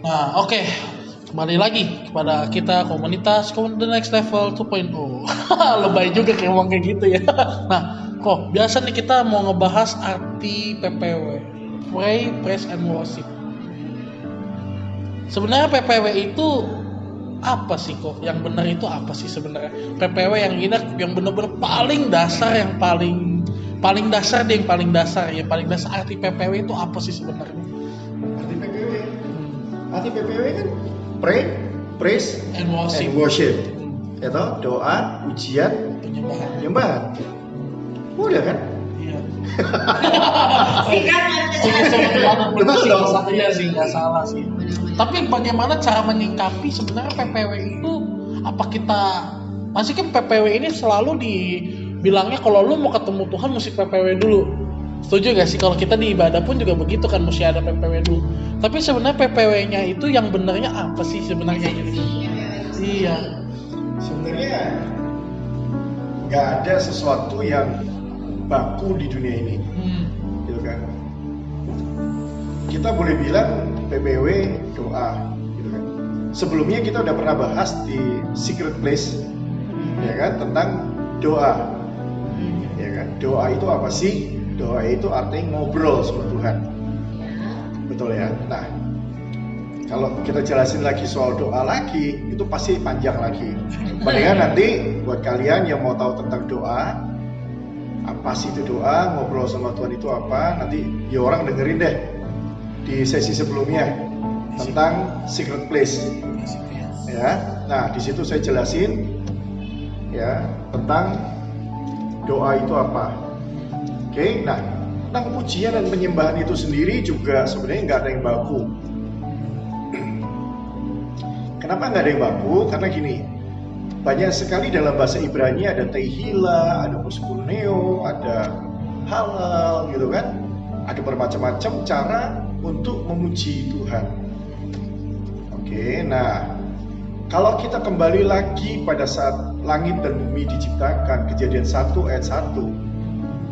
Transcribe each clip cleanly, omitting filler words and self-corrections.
Nah, oke. Kembali lagi kepada kita komunitas The Next Level 2.0. Lebay juga kayak ngomong kayak gitu ya. Nah, kok biasa nih kita mau ngebahas arti PPW. Pray, Praise, and Worship. Sebenarnya PPW itu apa sih kok? Yang benar itu apa sih sebenarnya? PPW yang benar-benar paling dasar, yang paling dasar deh, yang paling dasar arti PPW itu apa sih sebenarnya? Arti PPW kan pray, praise, and worship. Itu doa, pujian, penyembahan. Udah kan? Iya. Betul dong. Iya sih, nggak salah sih. Tapi bagaimana cara menyingkapi sebenarnya PPW itu? Apa kita masih kan PPW ini selalu dibilangnya kalau lu mau ketemu Tuhan mesti PPW dulu. Setuju gak sih? Kalau kita di ibadah pun juga begitu kan, mesti ada PPW dulu. Tapi sebenarnya PPW-nya itu yang benernya apa sih sebenarnya gitu? Iya. Sebenarnya nggak ada sesuatu yang baku di dunia ini, gitu kan? Kita boleh bilang PPW doa, gitu kan? Sebelumnya kita udah pernah bahas di Secret Place, ya kan, tentang doa, ya kan? Doa itu apa sih? Doa itu artinya ngobrol sama Tuhan, betul ya? Nah, kalau kita jelasin lagi soal doa lagi, itu pasti panjang lagi. Mendingan nanti buat kalian yang mau tahu tentang doa, apa sih itu doa, ngobrol sama Tuhan itu apa, nanti ya orang dengerin deh di sesi sebelumnya tentang Secret Place. Ya, nah di situ saya jelasin ya tentang doa itu apa. Oke, nah tentang pujian dan penyembahan itu sendiri juga sebenarnya nggak ada yang baku. Kenapa nggak ada yang baku? Karena gini, banyak sekali dalam bahasa Ibrani ada tehila, ada proskuneo, ada halal, gitu kan? Ada bermacam-macam cara untuk memuji Tuhan. Oke, nah kalau kita kembali lagi pada saat langit dan bumi diciptakan, Kejadian 1 ayat 1.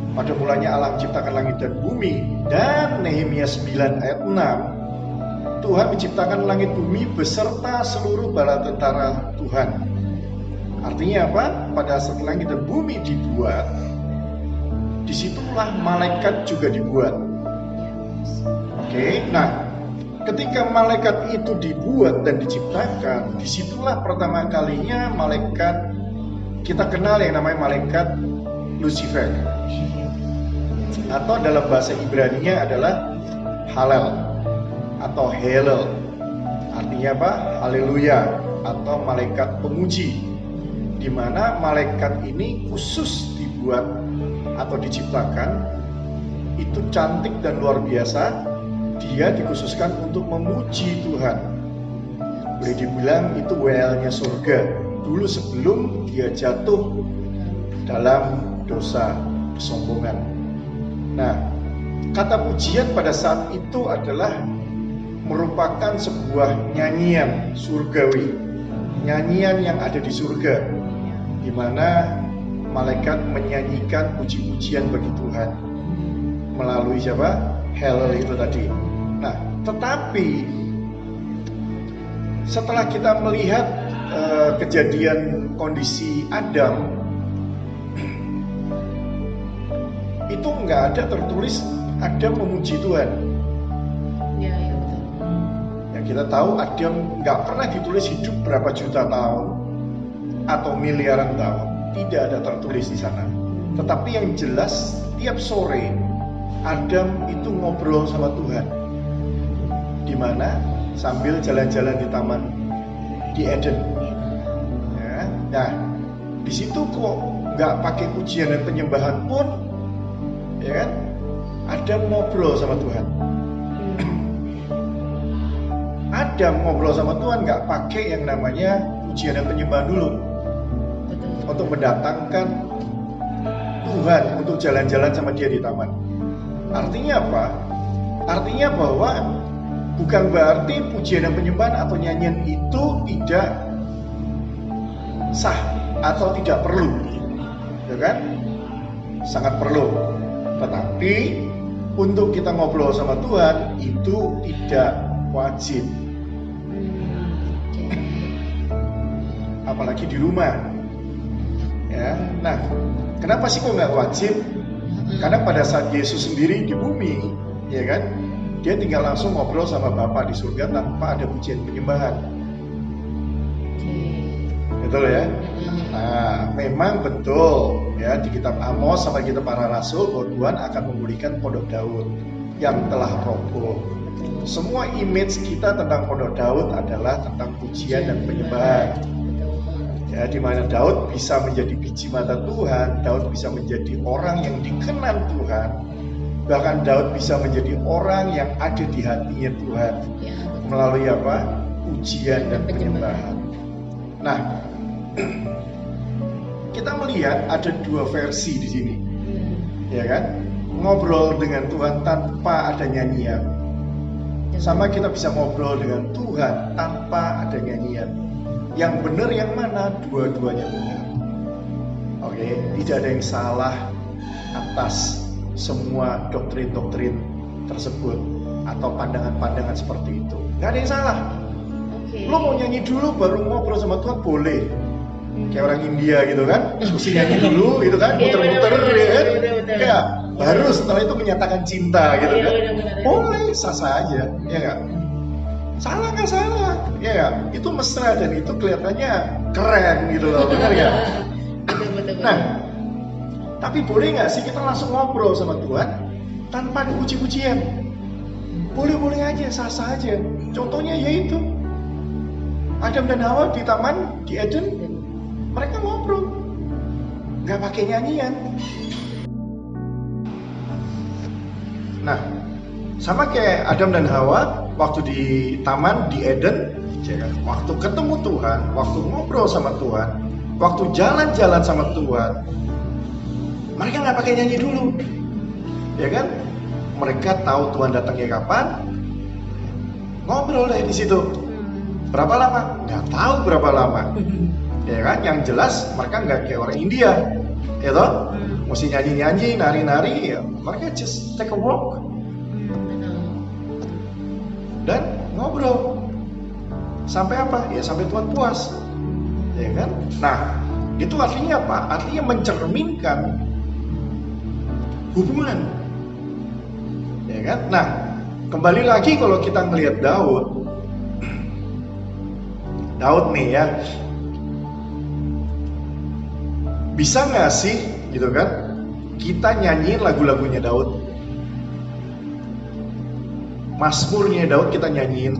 Pada mulanya Allah menciptakan langit dan bumi, dan Nehemia 9 ayat 6. Tuhan menciptakan langit bumi beserta seluruh bala tentara Tuhan. Artinya apa? Pada saat langit dan bumi dibuat, disitulah malaikat juga dibuat. Oke, nah ketika malaikat itu dibuat dan diciptakan, disitulah pertama kalinya malaikat kita kenal yang namanya malaikat Lucifer, atau dalam bahasa Ibrani-nya adalah Halel atau Helel. Artinya apa? Haleluya, atau malaikat pemuji, di mana malaikat ini khusus dibuat atau diciptakan itu cantik dan luar biasa. Dia dikhususkan untuk memuji Tuhan. Boleh dibilang itu WL-nya surga dulu sebelum dia jatuh dalam dosa kesombongan. Nah, kata pujian pada saat itu adalah merupakan sebuah nyanyian surgawi, nyanyian yang ada di surga, di mana malaikat menyanyikan puji-pujian bagi Tuhan melalui siapa? Halel itu tadi. Nah, tetapi setelah kita melihat kejadian kondisi Adam, itu nggak ada tertulis Adam memuji Tuhan. Ya, betul. Yang kita tahu Adam nggak pernah ditulis hidup berapa juta tahun atau miliaran tahun, tidak ada tertulis di sana. Tetapi yang jelas tiap sore Adam itu ngobrol sama Tuhan. Di mana? Sambil jalan-jalan di taman di Eden. Ya, nah di situ kok nggak pakai pujian dan penyembahan pun, ya kan? Adam ngobrol sama Tuhan. Adam ngobrol sama Tuhan nggak pakai yang namanya pujian dan penyembahan dulu. Betul. Untuk mendatangkan Tuhan untuk jalan-jalan sama dia di taman. Artinya apa? Artinya bahwa bukan berarti pujian dan penyembahan atau nyanyian itu tidak sah atau tidak perlu, ya kan? Sangat perlu. Tetapi untuk kita ngobrol sama Tuhan itu tidak wajib. apalagi di rumah. Ya, nah, kenapa sih kok nggak wajib? Karena pada saat Yesus sendiri di bumi, ya kan, dia tinggal langsung ngobrol sama Bapa di surga tanpa ada pujian penyembahan. Betul ya? Nah, memang betul ya di kitab Amos sama kitab para rasul bahwa Tuhan akan memulihkan pondok Daud yang telah roboh. Semua image kita tentang pondok Daud adalah tentang pujian dan penyembahan. Ya, di mana Daud bisa menjadi biji mata Tuhan, Daud bisa menjadi orang yang dikenan Tuhan, bahkan Daud bisa menjadi orang yang ada di hatinya Tuhan melalui apa? Pujian dan penyembahan. Nah, kita melihat ada dua versi di sini, ya kan? Ngobrol dengan Tuhan tanpa ada nyanyian, sama kita bisa ngobrol dengan Tuhan tanpa ada nyanyian. Yang benar yang mana? Dua-duanya benar. Oke, tidak ada yang salah atas semua doktrin-doktrin tersebut atau pandangan-pandangan seperti itu. Gak ada yang salah. Lo mau nyanyi dulu baru ngobrol sama Tuhan boleh. Kayak orang India gitu kan, mesti nyanyi dulu gitu kan, muter-muter ya kan. Ya, baru setelah itu menyatakan cinta gitu kan. Boleh, sah-sah aja, ya nggak? Salah nggak salah, ya nggak? Itu mesra dan itu kelihatannya keren gitu loh, benar nggak? Nah, tapi boleh nggak sih kita langsung ngobrol sama Tuhan tanpa ada puji-pujian? Boleh-boleh aja, sah-sah aja. Contohnya yaitu Adam dan Hawa di taman di Eden, mereka ngobrol, nggak pakai nyanyian. Nah, sama kayak Adam dan Hawa waktu di taman di Eden, waktu ketemu Tuhan, waktu ngobrol sama Tuhan, waktu jalan-jalan sama Tuhan, mereka nggak pakai nyanyi dulu, ya kan? Mereka tahu Tuhan datangnya kapan, ngobrol deh di situ. Berapa lama? Nggak tahu berapa lama. Ya kan, yang jelas mereka nggak kayak orang India, ya toh, mesti nyanyi-nyanyi, nari-nari, ya. Mereka just take a walk dan ngobrol sampai apa? Ya sampai Tuhan puas, ya kan? Nah, itu artinya apa? Artinya mencerminkan hubungan, ya kan? Nah, kembali lagi kalau kita melihat Daud nih ya. Bisa nggak sih, gitu kan, kita nyanyiin lagu-lagunya Daud, Mazmurnya Daud kita nyanyiin,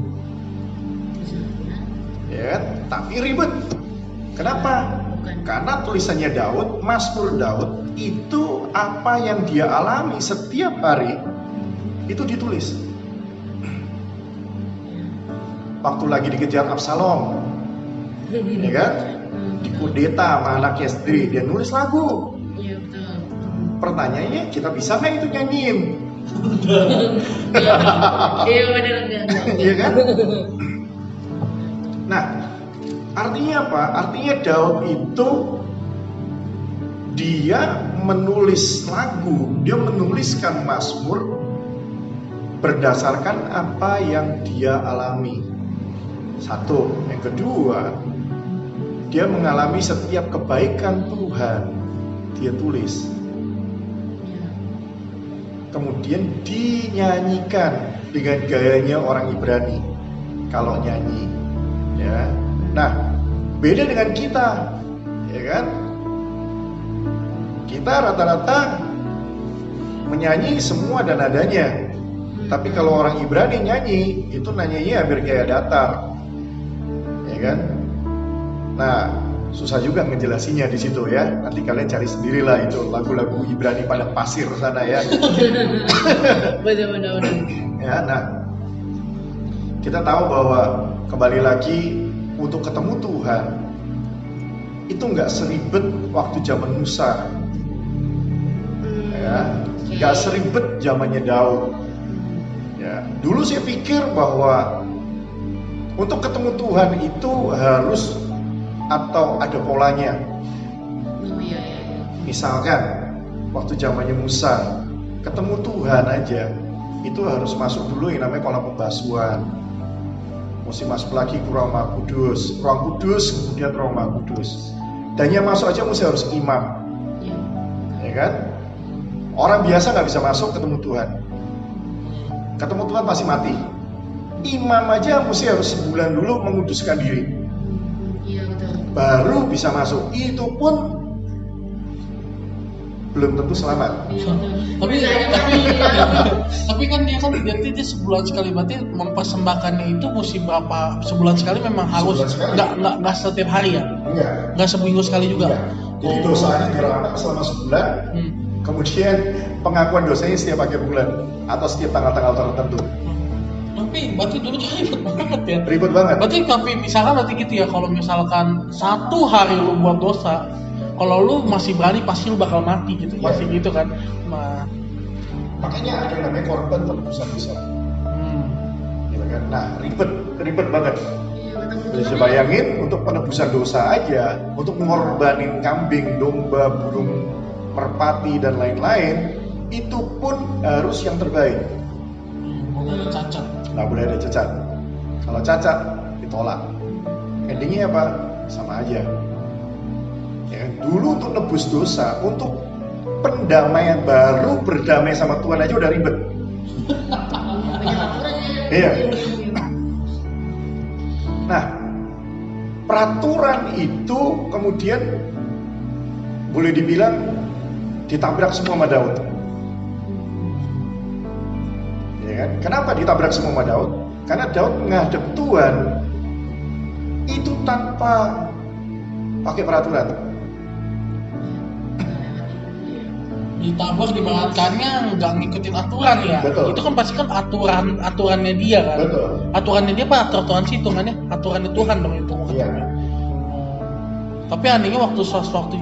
ya kan? Tapi ribet. Kenapa? Karena tulisannya Daud, Mazmur Daud itu apa yang dia alami setiap hari itu ditulis. Waktu lagi dikejar Absalom, ya kan? Dikudeta sama anaknya sendiri, dia nulis lagu. Iya betul. Pertanyaannya, kita bisa nggak itu nyanyiin? Iya benar enggak? Iya kan? Nah, artinya apa? Artinya Daud itu dia menulis lagu, dia menuliskan Mazmur berdasarkan apa yang dia alami. Satu, yang kedua, dia mengalami setiap kebaikan Tuhan, dia tulis. Kemudian dinyanyikan dengan gayanya orang Ibrani kalau nyanyi, ya. Nah, beda dengan kita, ya kan? Kita rata-rata menyanyi semua dan nadanya, tapi kalau orang Ibrani nyanyi itu nanyanya hampir kayak datar, ya kan? Nah, susah juga ngejelasinnya di situ ya. Nanti kalian cari sendirilah itu lagu-lagu Ibrani padang pasir sana ya. Benar. Ya, nah, kita tahu bahwa kembali lagi untuk ketemu Tuhan itu nggak seribet waktu zaman Musa, ya, nggak seribet zamannya Daud. Ya, dulu saya pikir bahwa untuk ketemu Tuhan itu harus atau ada polanya. Oh iya. Misalkan waktu zamannya Musa ketemu Tuhan aja itu harus masuk dulu yang namanya kolam pembasuhan. mesti masuk lagi ke ruang Maha Kudus, kemudian ruang Maha Kudus. Dan yang masuk aja mesti harus imam, Iya. ya kan? Orang biasa nggak bisa masuk ketemu Tuhan. Ketemu Tuhan pasti mati. Imam aja mesti harus sebulan dulu menguduskan diri, Iya betul. baru bisa masuk. Itu pun belum tentu selamat. Iya betul. Tapi kan dia sebulan sekali, berarti mempersembahkannya itu mesti berapa sebulan sekali, memang harus Sebulan sekali. nggak setiap hari ya, Enggak. nggak seminggu sekali juga. Enggak. Jadi dosanya dirangkap selama sebulan. Hmm. Kemudian pengakuan dosanya setiap akhir bulan atau setiap tanggal-tanggal tertentu. Tapi berarti dulu tuh ribet banget ya. Ribet banget. Berarti berarti gitu ya, kalau misalkan 1 hari lu buat dosa, kalau lu masih berani pasti lu bakal mati gitu, Iya. pasti gitu kan. Nah, Makanya ada yang namanya korban penebusan dosa. hmm. Gitu kan. Nah, ribet banget. Iya betul. Bisa bayangin untuk penebusan dosa aja, untuk mengorbanin kambing, domba, burung merpati dan lain-lain, itu pun harus yang terbaik. Boleh cacat. Nggak boleh ada cacat. Kalau cacat ditolak. Endingnya apa? Sama aja. Ya, dulu untuk nebus dosa, untuk pendamaian, baru berdamai sama Tuhan aja udah ribet. Banyak aturannya. Iya. Nah, peraturan itu kemudian boleh dibilang ditabrak semua sama Daud. Ya kan? Kenapa ditabrak semua sama Daud? Karena Daud menghadap Tuhan itu tanpa pakai peraturan. Ditabrak dimakannya nggak ngikutin aturan ya. Betul. Itu kan pasti kan aturannya dia kan. Betul. Aturannya dia apa? Aturan sih hitungannya aturannya Tuhan dong itu. Iya. Tapi anehnya waktu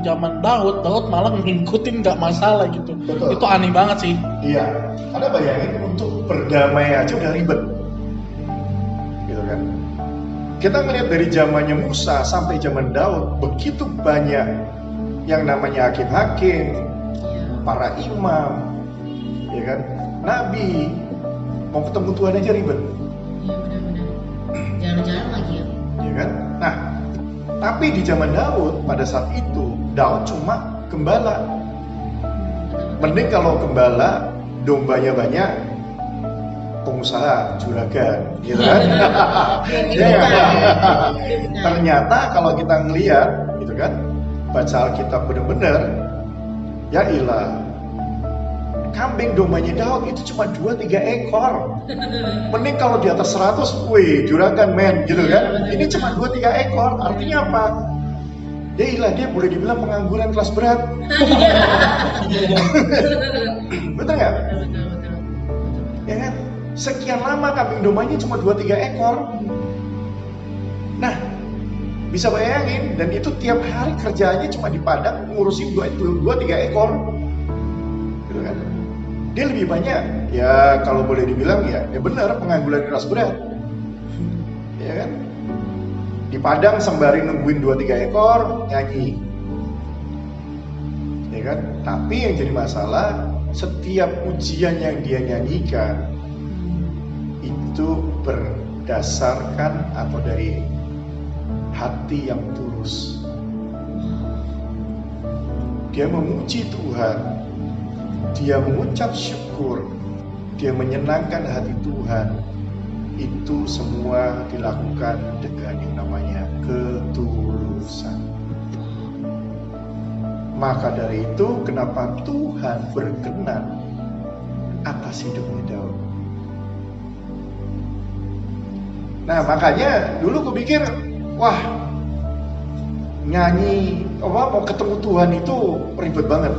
zaman Daud malah ngikutin, nggak masalah gitu. Betul. Itu aneh banget sih. Iya. Karena bayangin untuk berdamai aja udah ribet. Gitu kan. Kita melihat dari zamannya Musa sampai zaman Daud, begitu banyak yang namanya hakim-hakim, para imam, ya kan, nabi, mau ketemu Tuhan aja ribet, Iya benar-benar. Jalan-jalan lagi ya. ya kan. Nah, tapi di zaman Daud pada saat itu Daud cuma gembala. Mending kalau gembala dombanya banyak, pengusaha juragan, gitu kan. Ya kan? Ternyata kalau kita ngelihat, gitu kan, baca Alkitab benar-benar, ya ilah, kambing dombanya Daud itu cuma 2-3 ekor. Mending kalau di atas 100, wih, juragan men, gitu kan. Ini cuma 2-3 ekor, artinya apa? Ya ilah, dia boleh dibilang pengangguran kelas berat. Betul nggak? Betul. Ya kan? Sekian lama kambing dombanya cuma 2-3 ekor. Nah, bisa bayangin, dan itu tiap hari kerjanya cuma di padang ngurusin 2-3 ekor. Gitu kan? Dia lebih banyak, ya kalau boleh dibilang ya benar pengangguran keras berat. Ya kan? Di padang sembari nungguin 2-3 ekor nyanyi. Ya kan? Tapi yang jadi masalah, setiap pujian yang dia nyanyikan itu berdasarkan atau dari hati yang tulus. Dia memuji Tuhan, dia mengucap syukur, dia menyenangkan hati Tuhan. Itu semua dilakukan dengan yang namanya ketulusan. Maka dari itu kenapa Tuhan berkenan atas hidupnya Daud. Nah, makanya dulu gue pikir, wah, nyanyi mau ketemu Tuhan itu ribet banget.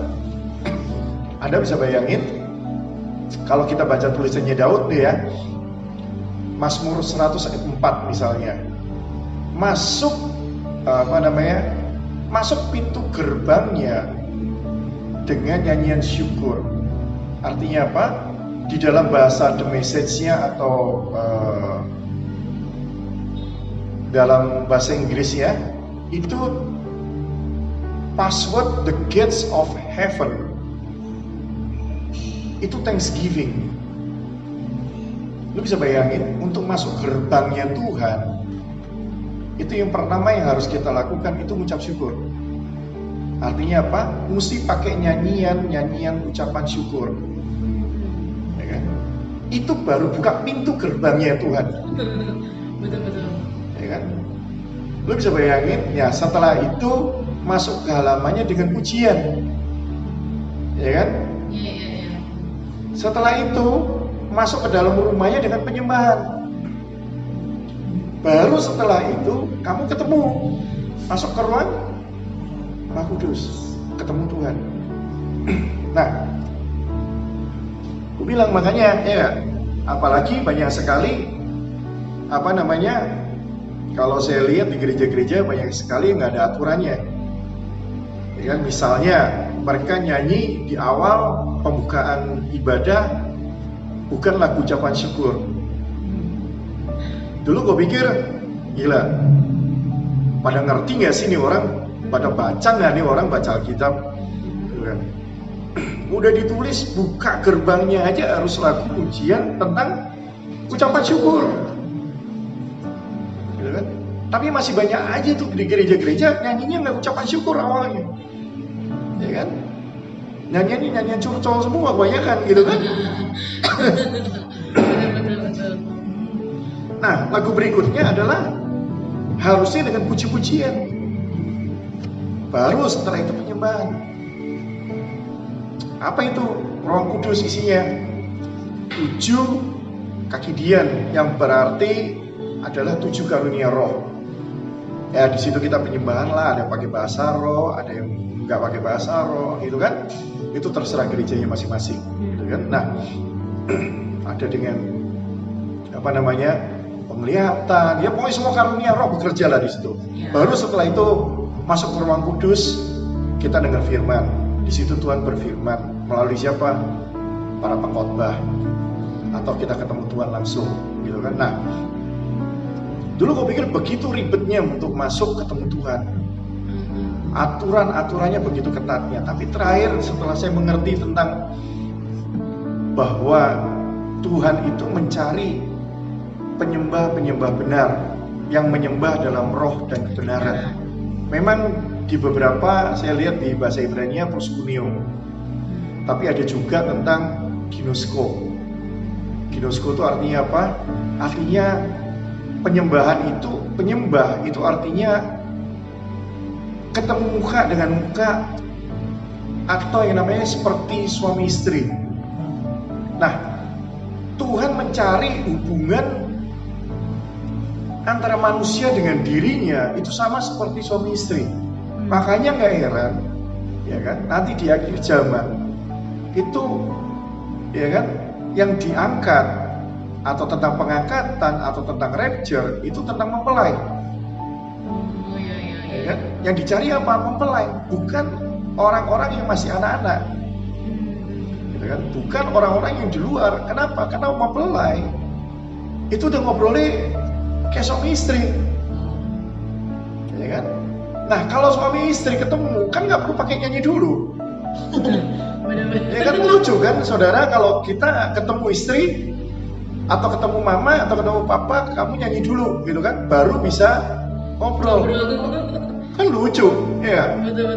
Anda bisa bayangin kalau kita baca tulisannya Daud nih ya, Mazmur 100 ayat 4 misalnya, masuk masuk pintu gerbangnya dengan nyanyian syukur. Artinya apa? Di dalam bahasa The Message-nya atau dalam bahasa Inggrisnya itu password the gates of heaven itu thanksgiving. Lu bisa bayangin, untuk masuk gerbangnya Tuhan, itu yang pertama yang harus kita lakukan itu mengucap syukur. Artinya apa? Mesti pakai nyanyian ucapan syukur. Ya kan? Itu baru buka pintu gerbangnya Tuhan. Betul. Ya kan? Lu bisa bayangin, ya setelah itu masuk ke halamannya dengan pujian. Ya kan? Iya. Setelah itu masuk ke dalam rumahnya dengan penyembahan. Baru setelah itu kamu ketemu, masuk ke ruang Maha Kudus, ketemu Tuhan. Nah, aku bilang makanya ya, apalagi banyak sekali kalau saya lihat di gereja-gereja banyak sekali yang nggak ada aturannya. Ya kan, misalnya mereka nyanyi di awal pembukaan ibadah bukan lagu ucapan syukur. Dulu gue pikir, gila, pada ngerti nggak sih nih orang? Pada baca nggak nih orang baca Alkitab? Gitu kan. Udah ditulis buka gerbangnya aja harus lagu pujian tentang ucapan syukur. Gitu kan. Tapi masih banyak aja tuh di gereja-gereja nyanyinya nggak ucapan syukur awalnya. Ya kan? Nyanyian curcol semua kebanyakan gitu kan. Betul. Nah, lagu berikutnya adalah harusnya dengan puji-pujian. Baru setelah itu penyembahan. Apa itu? Roh Kudus isinya 7 kaki dian, yang berarti adalah 7 karunia roh. Ya, di situ kita penyembahan lah, ada yang pakai bahasa roh, ada yang nggak pakai bahasa roh, gitu kan? Itu terserah gerejanya masing-masing, gitu kan? Nah, ada dengan penglihatan, ya pokoknya semua karunia roh bekerja lah di situ. Baru setelah itu masuk ke ruang kudus, kita dengar firman. Di situ Tuhan berfirman melalui siapa? Para pengkhotbah, atau kita ketemu Tuhan langsung, gitu kan? Nah, dulu gue pikir begitu ribetnya untuk masuk ketemu Tuhan. Aturan-aturannya begitu ketatnya. Tapi terakhir setelah saya mengerti tentang bahwa Tuhan itu mencari penyembah-penyembah benar yang menyembah dalam roh dan kebenaran. Memang di beberapa saya lihat di bahasa Ibrani proskuneo, tapi ada juga tentang ginosko. Ginosko itu artinya apa? Artinya penyembah itu artinya ketemu muka dengan muka, atau yang namanya seperti suami istri. Nah, Tuhan mencari hubungan antara manusia dengan dirinya itu sama seperti suami istri. Makanya nggak heran, ya kan? Nanti di akhir zaman itu, ya kan, yang diangkat atau tentang pengangkatan atau tentang rapture itu tentang mempelai. Ya kan? Yang dicari apa? Mempelai, bukan orang-orang yang masih anak-anak. Gitu kan? Bukan orang-orang yang di luar. Kenapa? Karena mempelai itu udah ngobrolnya kayak suami istri, ya kan? Nah, kalau suami istri ketemu kan nggak perlu pakai nyanyi dulu. Ya kan, lucu kan, saudara, kalau kita ketemu istri atau ketemu mama atau ketemu papa, kamu nyanyi dulu, gitu kan, baru bisa ngobrol. Kan lucu, ya. Betul.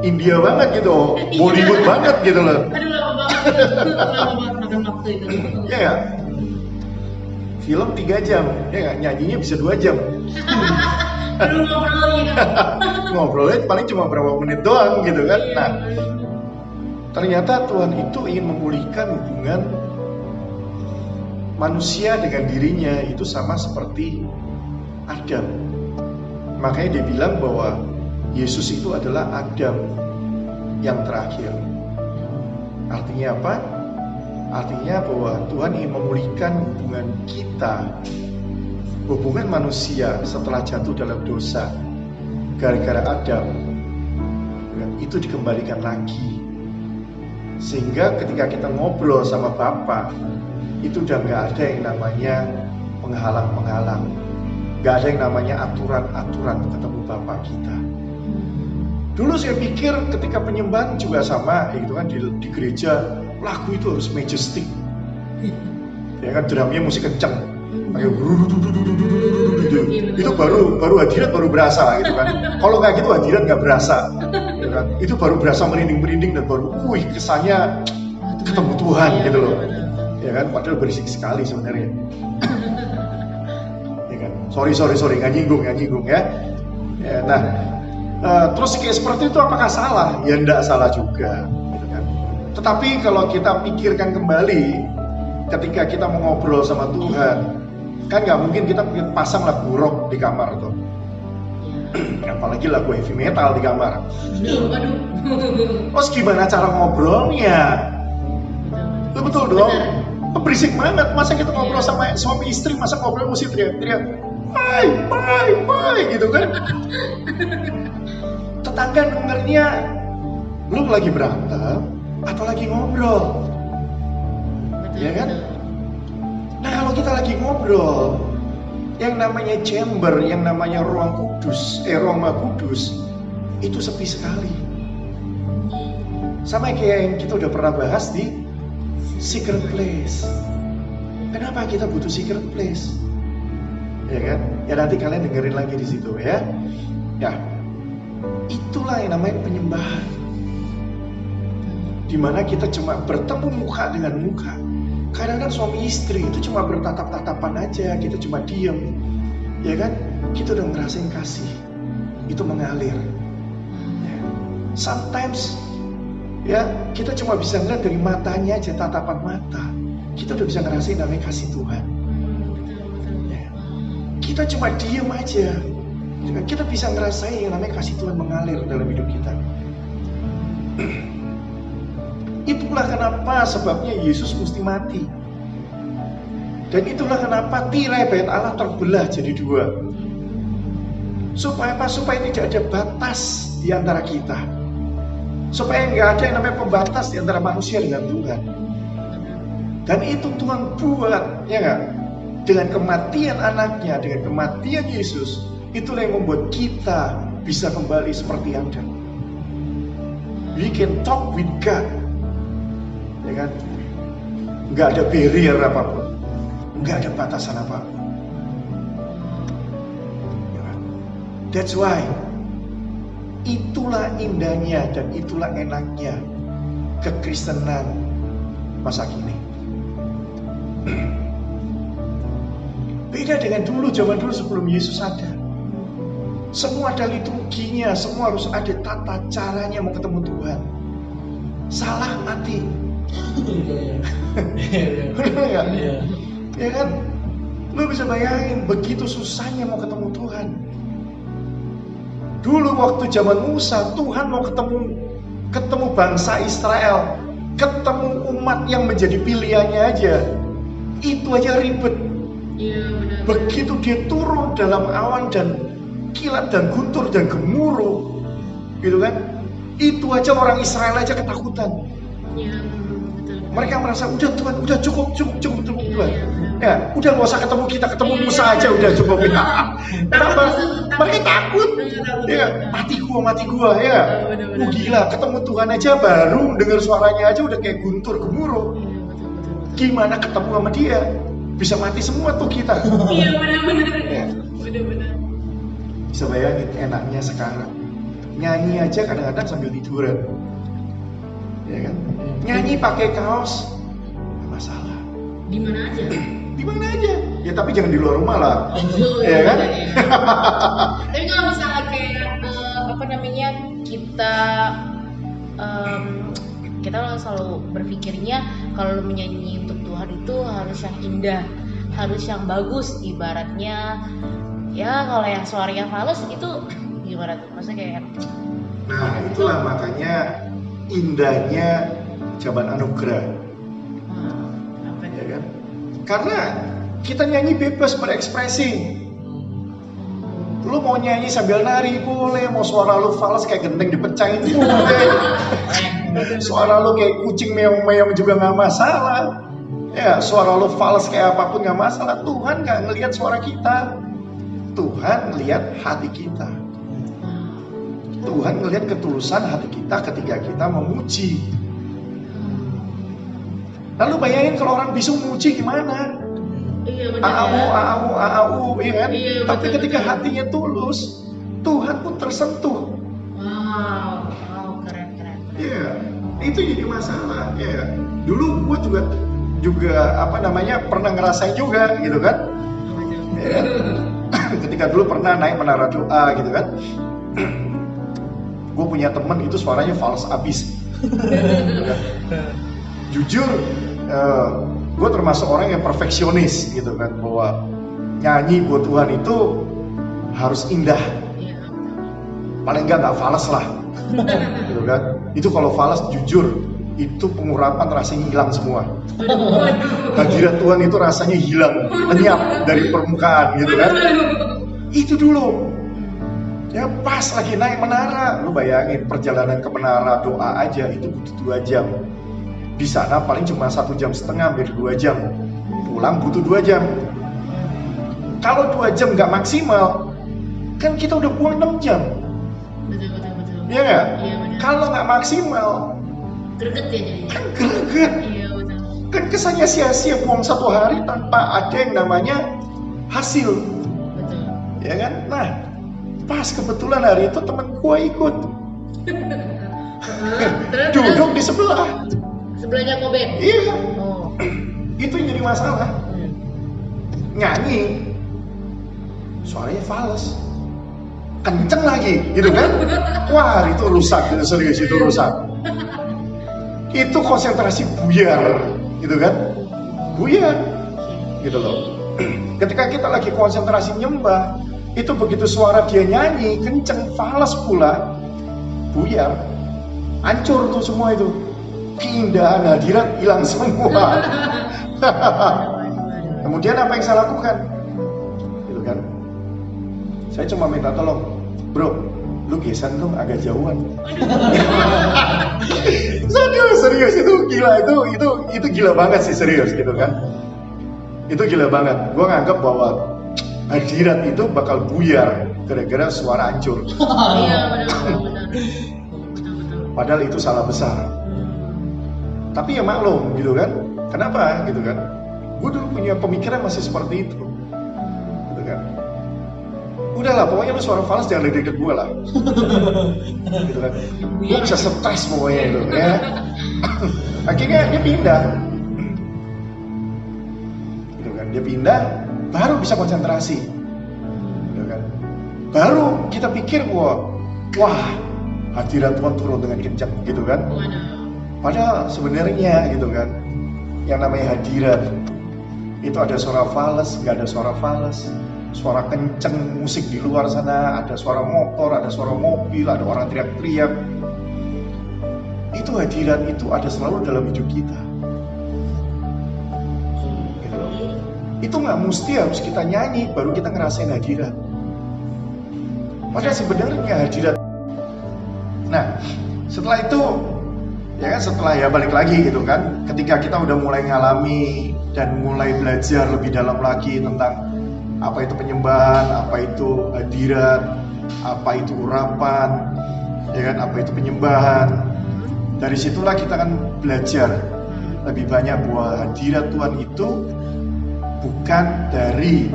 India banget gitu, Bollywood banget gitu loh. Aduh, lama banget makan waktu itu. Ya. Film 3 jam, ya nyanyinya bisa 2 jam. Aduh, ngobrolnya kan. Ngobrolnya paling cuma berapa menit doang gitu kan. Nah, ternyata Tuhan itu ingin memulihkan hubungan manusia dengan dirinya itu sama seperti Adam. Makanya dia bilang bahwa Yesus itu adalah Adam yang terakhir. Artinya apa? Artinya bahwa Tuhan ingin memulihkan hubungan kita, hubungan manusia setelah jatuh dalam dosa gara-gara Adam, itu dikembalikan lagi. Sehingga ketika kita ngobrol sama Bapa, itu udah gak ada yang namanya penghalang-penghalang, gak ada yang namanya aturan-aturan ketemu Bapa kita. Dulu saya pikir ketika penyembahan juga sama, gitu kan, di gereja lagu itu harus majestic. Ya kan drumnya musik kenceng, kayak gitu. Itu baru hadirat baru berasa gitu kan. Kalau nggak gitu hadirat nggak berasa, gitu kan. Itu baru berasa merinding dan baru, kesannya ketemu Tuhan gitu loh. Ya kan, padahal berisik sekali sebenarnya. Ya kan, sorry nggak nyinggung ya. Ya, nah, terus kayak seperti itu apakah salah? Ya enggak salah juga, gitu kan. Tetapi kalau kita pikirkan kembali, ketika kita mau ngobrol sama Tuhan, kan nggak mungkin kita pasang lagu rock di kamar tuh, apalagi lagu heavy metal di kamar. Terus gimana cara ngobrolnya? Betul dong. Berisik banget. Masa kita ngobrol sama suami istri, masa ngobrol mesti teriak-teriak, bye, gitu kan? Tetangga dengernya, lu lagi berantem atau lagi ngobrol? Ya kan? Nah kalau kita lagi ngobrol, yang namanya chamber, yang namanya ruang Maha Kudus, itu sepi sekali. Sama kayak yang kita udah pernah bahas di secret place. Kenapa kita butuh secret place? Ya kan? Ya nanti kalian dengerin lagi di situ ya. Ya, itulah yang namanya penyembahan. Dimana kita cuma bertemu muka dengan muka. Kadang-kadang suami istri itu cuma bertatap-tatapan aja, kita cuma diem, ya kan? Kita udah ngerasain kasih, itu mengalir. Ya. Sometimes, ya kita cuma bisa ngeliat dari matanya aja, tatapan mata, kita udah bisa ngerasain namanya kasih Tuhan. Ya. Kita cuma diem aja, kita bisa ngerasain yang namanya kasih Tuhan mengalir dalam hidup kita. Itulah kenapa sebabnya Yesus mesti mati. Dan itulah kenapa tirai bait Allah terbelah jadi dua. Supaya apa? Supaya tidak ada batas di antara kita. Supaya nggak ada yang namanya pembatas di antara manusia dengan Tuhan. Dan itu Tuhan buat, ya nggak? Dengan kematian anaknya, dengan kematian Yesus, itulah yang membuat kita bisa kembali seperti Adam. We can talk with God. Ya kan? Nggak ada barrier apapun, nggak ada batasan apapun. Ya kan? That's why itulah indahnya dan itulah enaknya kekristenan masa kini. Beda dengan dulu, zaman dulu sebelum Yesus ada. Semua ada liturginya, semua harus ada tata caranya mau ketemu Tuhan. Salah mati. Benar nggak? Ya kan? Lu bisa bayangin begitu susahnya mau ketemu Tuhan. Dulu waktu zaman Musa, Tuhan mau ketemu bangsa Israel, ketemu umat yang menjadi pilihannya aja, itu aja ribet. Begitu dia turun dalam awan dan kilat dan guntur dan gemuruh, gitu kan? Itu aja orang Israel aja ketakutan. Mereka merasa udah Tuhan, udah cukup Tuhan. Ya, udah nggak usah ketemu kita, ketemu Musa aja udah cukup. Kenapa? Mereka takut. Ya, mati gua ya. Gila, ketemu Tuhan aja baru dengar suaranya aja udah kayak guntur gemuruh. Gimana ketemu sama dia? Bisa mati semua tuh kita. Iya benar-benar. Bisa bayangin enaknya sekarang. Nyanyi aja kadang-kadang sambil tiduran. Ya kan? Nyanyi pakai kaos nggak masalah. Di mana aja? Di mana aja. Ya tapi jangan di luar rumah lah. Ya kan? Tapi kalau misalnya kayak kita selalu berpikirnya kalau menyanyi untuk Tuhan itu harus yang indah, harus yang bagus. Ibaratnya ya kalau yang suaranya halus itu gimana tuh? Maksudnya kayak nah itulah makanya indahnya zaman anugerah. Ya kan? Karena kita nyanyi bebas berekspresi. Lu mau nyanyi sambil nari boleh, mau suara lu fals kayak genteng dipecahin boleh. Suara lu kayak kucing meong-meong juga nggak masalah. Ya, suara lu fals kayak apapun nggak masalah. Tuhan nggak ngelihat suara kita. Tuhan ngelihat hati kita. Tuhan ngelihat ketulusan hati kita ketika kita memuji. Lalu bayangin kalau orang bisu muji gimana? Iya benar. Iya kan? Iya, Tapi betul, ketika betul. hatinya tulus, Tuhan pun tersentuh. Wow, keren. Iya, itu jadi masalah. Iya. Dulu gue juga pernah ngerasain juga gitu kan. Iya. Ketika dulu pernah naik menara doa gitu kan. Gue punya temen itu suaranya fals abis. Gitu kan. Jujur, gue termasuk orang yang perfeksionis gitu kan, bahwa nyanyi buat Tuhan itu harus indah, Iya. paling nggak fals lah, gitu kan. Itu kalau fals jujur itu pengurapan rasanya hilang semua. Hadirat Tuhan itu rasanya hilang, lenyap dari permukaan gitu kan. Itu dulu. Ya pas lagi naik menara, lu bayangin perjalanan ke menara doa aja itu butuh 2 jam. Di sana paling cuma 1,5 jam, hampir 2 jam. Pulang butuh 2 jam. Kalau 2 jam nggak maksimal, kan kita udah buang 6 jam. Betul. Iya nggak? Iya benar. Kalau nggak maksimal, Greget ya jadi. kan greget. Iya betul. Kan kesannya sia-sia buang 1 hari tanpa ada yang namanya hasil. Betul. Ya kan? Nah, pas kebetulan hari itu temen gua ikut. Terus Duduk di sebelah. sebelahnya Kobe. Iya, Oh. itu yang jadi masalah. Hmm. Nyanyi, suaranya fals, kenceng lagi, gitu kan? Wah, itu rusak, itu serius, itu rusak. Itu konsentrasi buyar, gitu kan? Buyar, gitu loh. Ketika kita lagi konsentrasi nyembah, itu begitu suara dia nyanyi, kenceng, fals pula, buyar, hancur tuh semua itu. Keindahan hadirat hilang semua. Kemudian apa yang saya lakukan? Gitu kan? Saya cuma minta tolong, bro, lu geser dong agak jauhan. Serius itu gila, itu gila banget sih, serius gitu kan? Itu gila banget. Gua nganggap bahwa hadirat itu bakal buyar gara-gara suara hancur. Iya benar. Betul. Padahal itu salah besar. Tapi ya maklum gitu kan. Kenapa gitu kan? Gue dulu punya pemikiran masih seperti itu. Gitu kan. Udahlah, pokoknya lu suara fals jangan deket gue lah. Gitu kan. Gue bisa stres pokoknya itu ya. Akhirnya dia pindah. Gitu kan. Dia pindah, baru bisa konsentrasi. Gitu kan. Baru kita pikir bahwa wah, hadirat Tuhan turun dengan kencang gitu kan. Waduh. Padahal sebenarnya gitu kan, yang namanya hadirat itu ada suara fals, nggak ada suara fals, suara kenceng musik di luar sana, ada suara motor, ada suara mobil, ada orang teriak-teriak. Itu hadirat itu ada selalu dalam hidup kita. Gitu loh. Itu nggak mesti harus kita nyanyi baru kita ngerasain hadirat. Padahal sebenarnya hadirat. Nah, setelah itu ya kan, setelah ya balik lagi gitu kan, ketika kita udah mulai ngalami dan mulai belajar lebih dalam lagi tentang apa itu penyembahan, apa itu hadirat, apa itu urapan, ya kan, apa itu penyembahan. Dari situlah kita kan belajar lebih banyak bahwa hadirat Tuhan itu bukan dari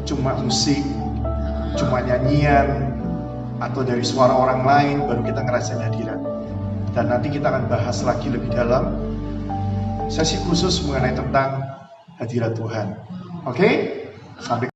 cuma musik, cuma nyanyian, atau dari suara orang lain baru kita ngerasain hadirat. Dan nanti kita akan bahas lagi lebih dalam sesi khusus mengenai tentang hadirat Tuhan. Oke? Sampai